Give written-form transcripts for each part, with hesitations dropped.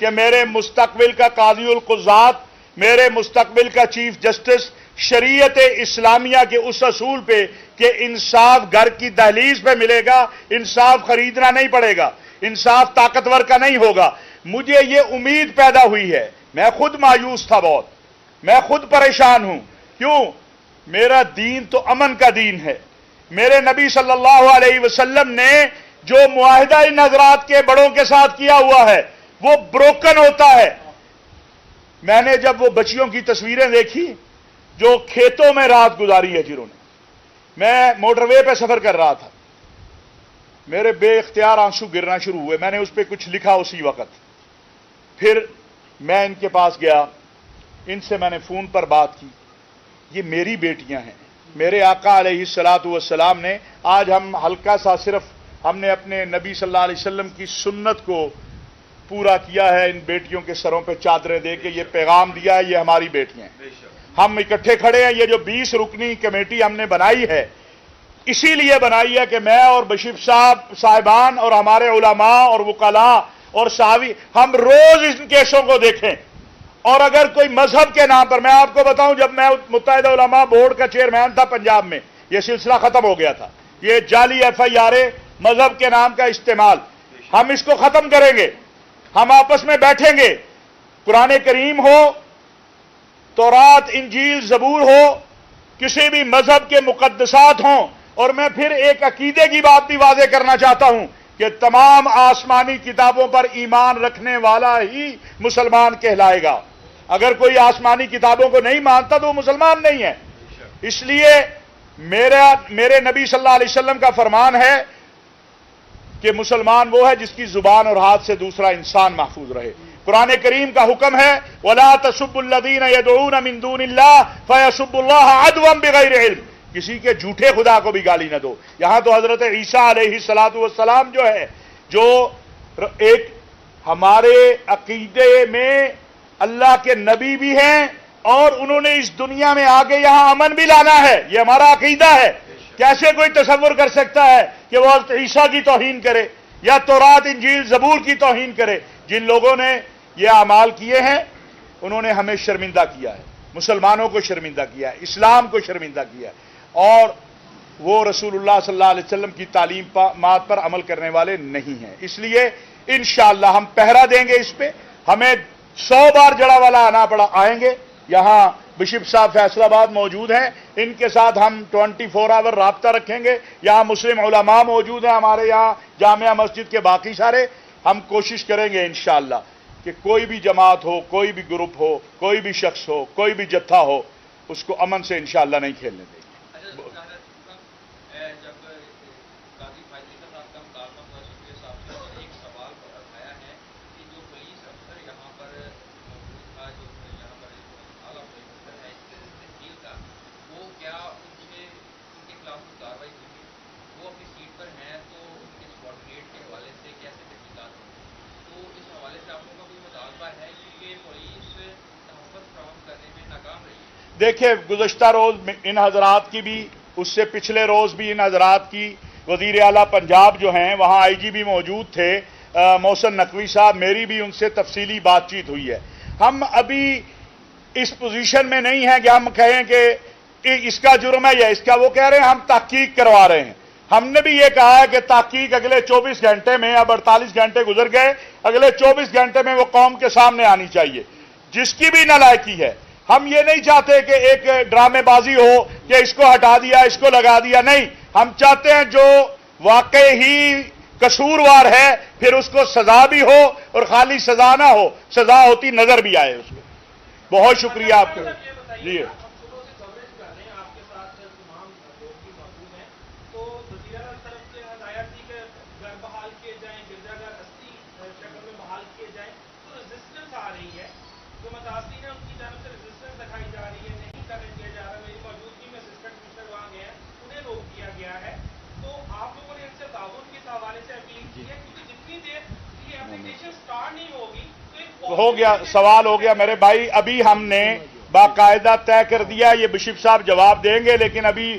کہ میرے مستقبل کا قاضی القضات، میرے مستقبل کا چیف جسٹس شریعت اسلامیہ کے اس اصول پہ کہ انصاف گھر کی دہلیز پہ ملے گا، انصاف خریدنا نہیں پڑے گا، انصاف طاقتور کا نہیں ہوگا، مجھے یہ امید پیدا ہوئی ہے۔ میں خود مایوس تھا بہت، میں خود پریشان ہوں۔ کیوں؟ میرا دین تو امن کا دین ہے۔ میرے نبی صلی اللہ علیہ وسلم نے جو معاہدہ ان حضرات کے بڑوں کے ساتھ کیا ہوا ہے وہ بروکن ہوتا ہے۔ میں نے جب وہ بچیوں کی تصویریں دیکھی جو کھیتوں میں رات گزاری ہے جنہوں نے، میں موٹر وے پہ سفر کر رہا تھا، میرے بے اختیار آنسو گرنا شروع ہوئے۔ میں نے اس پہ کچھ لکھا اسی وقت۔ پھر میں ان کے پاس گیا، ان سے میں نے فون پر بات کی۔ یہ میری بیٹیاں ہیں۔ میرے آقا علیہ الصلوۃ والسلام نے، آج ہم ہلکا سا صرف ہم نے اپنے نبی صلی اللہ علیہ وسلم کی سنت کو پورا کیا ہے، ان بیٹیوں کے سروں پہ چادریں دے کے یہ پیغام دیا ہے، یہ ہماری بیٹیاں ہیں۔ ہم اکٹھے کھڑے ہیں۔ یہ جو 20 رکنی کمیٹی ہم نے بنائی ہے، اسی لیے بنائی ہے کہ میں اور بشیر صاحبان اور ہمارے علماء اور وکلاء اور صحابی ہم روز ان کیسوں کو دیکھیں، اور اگر کوئی مذہب کے نام پر، میں آپ کو بتاؤں، جب میں متحدہ علماء بورڈ کا چیئرمین تھا پنجاب میں، یہ سلسلہ ختم ہو گیا تھا، یہ جعلی FIR مذہب کے نام کا استعمال، ہم اس کو ختم کریں گے۔ ہم آپس میں بیٹھیں گے، قرآن کریم ہو، تورات انجیل زبور ہو، کسی بھی مذہب کے مقدسات ہوں، اور میں پھر ایک عقیدے کی بات بھی واضح کرنا چاہتا ہوں کہ تمام آسمانی کتابوں پر ایمان رکھنے والا ہی مسلمان کہلائے گا۔ اگر کوئی آسمانی کتابوں کو نہیں مانتا تو وہ مسلمان نہیں ہے۔ اس لیے میرے نبی صلی اللہ علیہ وسلم کا فرمان ہے کہ مسلمان وہ ہے جس کی زبان اور ہاتھ سے دوسرا انسان محفوظ رہے۔ قرآن کریم کا حکم ہے وَلَا تَسُبُّوا الَّذِينَ يَدْعُونَ مِن دُونِ اللَّهِ فَيَسُبُّوا اللَّهَ عَدْوًا بِغَيْرِ عِلْمٍ، کسی کے جھوٹے خدا کو بھی گالی نہ دو۔ یہاں تو حضرت عیسیٰ علیہ السلام جو ہے، جو ایک ہمارے عقیدے میں اللہ کے نبی بھی ہیں، اور انہوں نے اس دنیا میں آگے یہاں امن بھی لانا ہے، یہ ہمارا عقیدہ ہے۔ کیسے کوئی تصور کر سکتا ہے کہ وہ حضرت عیسیٰ کی توہین کرے یا تورات انجیل زبور کی توہین کرے؟ جن لوگوں نے یہ اعمال کیے ہیں انہوں نے ہمیں شرمندہ کیا ہے، مسلمانوں کو شرمندہ کیا ہے، اسلام کو شرمندہ کیا ہے، اور وہ رسول اللہ صلی اللہ علیہ وسلم کی تعلیمات پر عمل کرنے والے نہیں ہیں۔ اس لیے انشاءاللہ ہم پہرا دیں گے اس پہ۔ ہمیں 100 بار جڑا والا آنا پڑا آئیں گے۔ یہاں بشپ صاحب فیصل آباد موجود ہیں، ان کے ساتھ ہم 24 آور رابطہ رکھیں گے۔ یہاں مسلم علماء موجود ہیں ہمارے یہاں، جامعہ مسجد کے باقی سارے، ہم کوشش کریں گے انشاءاللہ کہ کوئی بھی جماعت ہو، کوئی بھی گروپ ہو، کوئی بھی شخص ہو، کوئی بھی جتھا ہو، اس کو امن سے انشاءاللہ نہیں کھیلنے دیں گے۔ دیکھیں، گزشتہ روز ان حضرات کی بھی، اس سے پچھلے روز بھی ان حضرات کی وزیر اعلیٰ پنجاب جو ہیں وہاں IGP موجود تھے محسن نقوی صاحب، میری بھی ان سے تفصیلی بات چیت ہوئی ہے۔ ہم ابھی اس پوزیشن میں نہیں ہیں کہ ہم کہیں کہ اس کا جرم ہے یا اس کا، وہ کہہ رہے ہیں ہم تحقیق کروا رہے ہیں۔ ہم نے بھی یہ کہا ہے کہ تحقیق اگلے 24 گھنٹے میں، اب 48 گھنٹے گزر گئے، اگلے 24 گھنٹے میں وہ قوم کے سامنے آنی چاہیے، جس کی بھی نالائقی ہے۔ ہم یہ نہیں چاہتے کہ ایک ڈرامے بازی ہو کہ اس کو ہٹا دیا، اس کو لگا دیا، نہیں، ہم چاہتے ہیں جو واقع ہی قصوروار ہے پھر اس کو سزا بھی ہو، اور خالی سزا نہ ہو، سزا ہوتی نظر بھی آئے اس کو۔ بہت شکریہ آپ کا۔ جی ہو گیا، سوال ہو گیا میرے بھائی۔ ابھی ہم نے باقاعدہ طے کر دیا، یہ بشپ صاحب جواب دیں گے، لیکن ابھی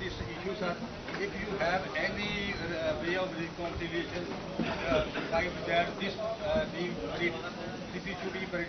this issue, sir. If you have any way of reconciliation, besides that this should be very.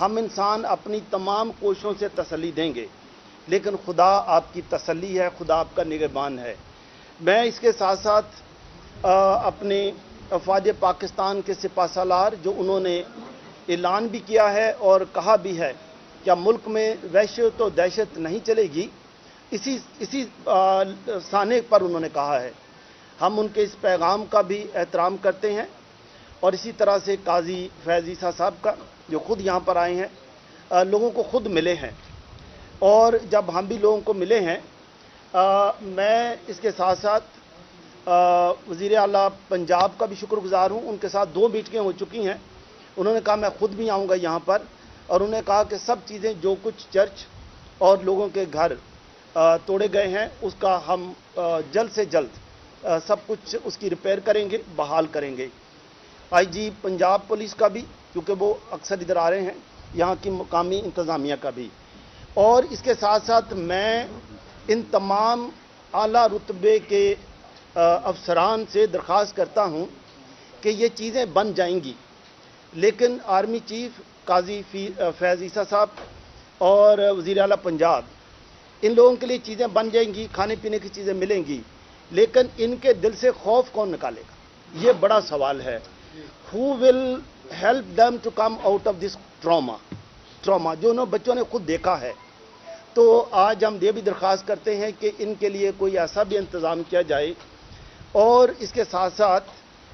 ہم انسان اپنی تمام کوششوں سے تسلی دیں گے، لیکن خدا آپ کی تسلی ہے، خدا آپ کا نگہبان ہے۔ میں اس کے ساتھ ساتھ اپنے افواج پاکستان کے سپہ سالار جو انہوں نے اعلان بھی کیا ہے اور کہا بھی ہے کہ ملک میں وحشت و دہشت نہیں چلے گی، اسی سانے پر انہوں نے کہا ہے، ہم ان کے اس پیغام کا بھی احترام کرتے ہیں، اور اسی طرح سے قاضی فیض عیسیٰ صاحب کا جو خود یہاں پر آئے ہیں، لوگوں کو خود ملے ہیں، اور جب ہم بھی لوگوں کو ملے ہیں، میں اس کے ساتھ ساتھ وزیر اعلیٰ پنجاب کا بھی شکر گزار ہوں، ان کے ساتھ 2 میٹنگیں ہو چکی ہیں، انہوں نے کہا میں خود بھی آؤں گا یہاں پر، اور انہوں نے کہا کہ سب چیزیں جو کچھ چرچ اور لوگوں کے گھر توڑے گئے ہیں اس کا ہم جلد سے جلد سب کچھ اس کی ریپیئر کریں گے، بحال کریں گے۔ آئی جی پنجاب پولیس کا بھی، کیونکہ وہ اکثر ادھر آ رہے ہیں، یہاں کی مقامی انتظامیہ کا بھی، اور اس کے ساتھ ساتھ میں ان تمام اعلیٰ رتبے کے افسران سے درخواست کرتا ہوں کہ یہ چیزیں بن جائیں گی، لیکن آرمی چیف قاضی فیض عیسیٰ صاحب اور وزیر اعلیٰ پنجاب، ان لوگوں کے لیے چیزیں بن جائیں گی، کھانے پینے کی چیزیں ملیں گی، لیکن ان کے دل سے خوف کون نکالے گا؟ یہ بڑا سوال ہے۔ Who will help them to come out of this trauma جو انہوں بچوں نے خود دیکھا ہے۔ تو آج ہم یہ بھی درخواست کرتے ہیں کہ ان کے لیے کوئی ایسا بھی انتظام کیا جائے، اور اس کے ساتھ ساتھ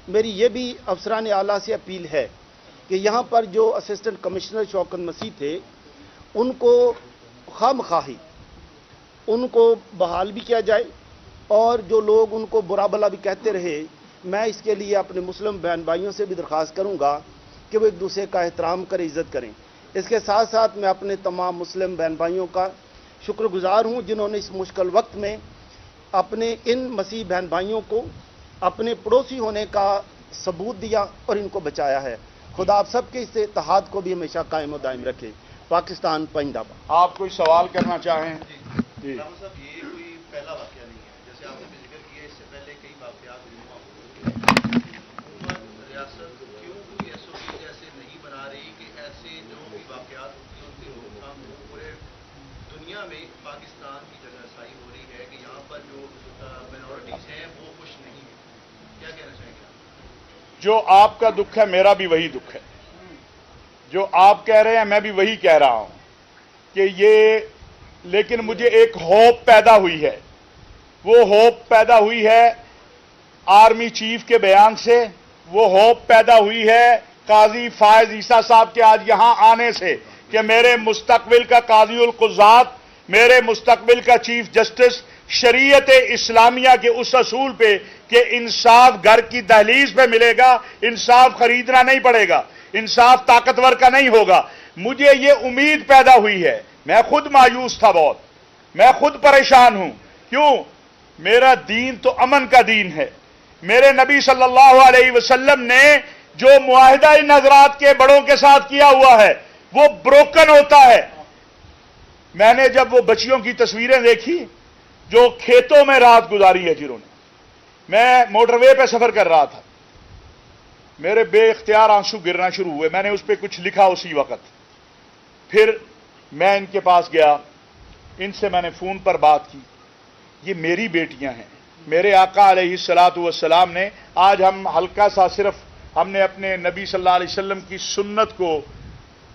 میری یہ بھی افسران اعلیٰ سے اپیل ہے کہ یہاں پر جو اسسٹنٹ کمشنر شوکت مسیح تھے، ان کو خواہ مخواہی ان کو بحال بھی کیا جائے، اور جو لوگ ان کو برا بھلا بھی کہتے رہے، میں اس کے لیے اپنے مسلم بہن بھائیوں سے بھی درخواست کروں گا کہ وہ ایک دوسرے کا احترام کریں، عزت کریں۔ اس کے ساتھ ساتھ میں اپنے تمام مسلم بہن بھائیوں کا شکر گزار ہوں جنہوں نے اس مشکل وقت میں اپنے ان مسیح بہن بھائیوں کو اپنے پڑوسی ہونے کا ثبوت دیا اور ان کو بچایا ہے۔ خدا آپ سب کے اس اتحاد کو بھی ہمیشہ قائم و دائم رکھے۔ پاکستان پائندہ باد۔ آپ کوئی سوال کرنا چاہیں؟ جی راہل صاحب، یہ کوئی پہلا واقعہ نہیں ہے، جیسے آپ نے بھی ذکر کیا، اس سے پہلے کئی واقعات حکومت ریاست کیوں کوئی ایس او پی جیسے نہیں بنا رہی کہ ایسے جو بھی واقعات ہوتی ہیں ان کی روک تھام ہو؟ پورے دنیا میں پاکستان کی جگہ رسائی ہو رہی ہے کہ یہاں پر جو مائنورٹیز ہیں وہ خوش نہیں ہیں، کیا کہنا چاہیں گے آپ؟ جو آپ کا دکھ ہے میرا بھی وہی دکھ ہے، جو آپ کہہ رہے ہیں میں بھی وہی کہہ رہا ہوں کہ یہ، لیکن مجھے ایک ہوپ پیدا ہوئی ہے، وہ ہوپ پیدا ہوئی ہے آرمی چیف کے بیان سے، وہ ہوپ پیدا ہوئی ہے قاضی فائز عیسیٰ صاحب کے آج یہاں آنے سے کہ میرے مستقبل کا قاضی القضات، میرے مستقبل کا چیف جسٹس شریعت اسلامیہ کے اس اصول پہ کہ انصاف گھر کی دہلیز پہ ملے گا، انصاف خریدنا نہیں پڑے گا، انصاف طاقتور کا نہیں ہوگا۔ مجھے یہ امید پیدا ہوئی ہے، میں خود مایوس تھا بہت، میں خود پریشان ہوں، کیوں؟ میرا دین تو امن کا دین ہے، میرے نبی صلی اللہ علیہ وسلم نے جو معاہدہ ان حضرات کے بڑوں کے ساتھ کیا ہوا ہے وہ بروکن ہوتا ہے۔ میں نے جب وہ بچیوں کی تصویریں دیکھی جو کھیتوں میں رات گزاری ہے جنہوں نے، میں موٹر وے پہ سفر کر رہا تھا، میرے بے اختیار آنسو گرنا شروع ہوئے، میں نے اس پہ کچھ لکھا اسی وقت، پھر میں ان کے پاس گیا، ان سے میں نے فون پر بات کی، یہ میری بیٹیاں ہیں، میرے آقا علیہ الصلوۃ والسلام نے، آج ہم ہلکا سا صرف ہم نے اپنے نبی صلی اللہ علیہ وسلم کی سنت کو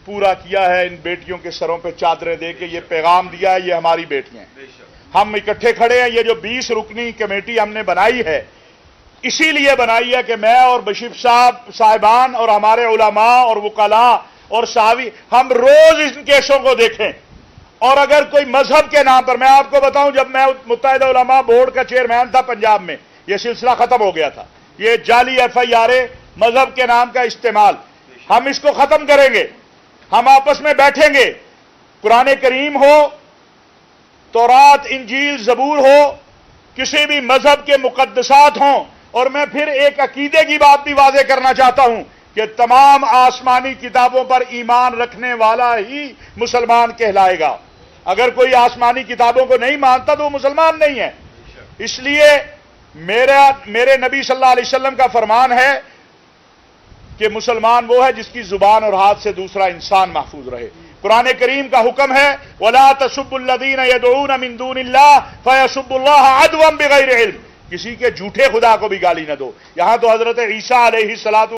پورا کیا ہے، ان بیٹیوں کے سروں پہ چادریں دے کے یہ پیغام دیا ہے، یہ ہماری بیٹیاں ہیں، ہم اکٹھے کھڑے ہیں۔ یہ جو 20 رکنی کمیٹی ہم نے بنائی ہے، اسی لیے بنائی ہے کہ میں اور بشیر صاحبان اور ہمارے علماء اور وکلاء اور صحابی ہم روز ان کیسوں کو دیکھیں، اور اگر کوئی مذہب کے نام پر، میں آپ کو بتاؤں جب میں متحدہ علماء بورڈ کا چیئرمین تھا پنجاب میں، یہ سلسلہ ختم ہو گیا تھا، یہ جعلی ایف آئی آر مذہب کے نام کا استعمال، ہم اس کو ختم کریں گے، ہم آپس میں بیٹھیں گے، قرآن کریم ہو، تورات انجیل زبور ہو، کسی بھی مذہب کے مقدسات ہوں، اور میں پھر ایک عقیدے کی بات بھی واضح کرنا چاہتا ہوں کہ تمام آسمانی کتابوں پر ایمان رکھنے والا ہی مسلمان کہلائے گا، اگر کوئی آسمانی کتابوں کو نہیں مانتا تو وہ مسلمان نہیں ہے۔ اس لیے میرے نبی صلی اللہ علیہ وسلم کا فرمان ہے کہ مسلمان وہ ہے جس کی زبان اور ہاتھ سے دوسرا انسان محفوظ رہے. قرآن کریم کا حکم ہے وَلَا تَسُبُّوا الَّذِينَ يَدْعُونَ مِن دُونِ اللَّهِ فَيَسُبُّوا اللَّهَ عَدْوًا بِغَيْرِ عِلْمٍ. کسی کے جھوٹے خدا کو بھی گالی نہ دو. یہاں تو حضرت عیسیٰ علیہ الصلوۃ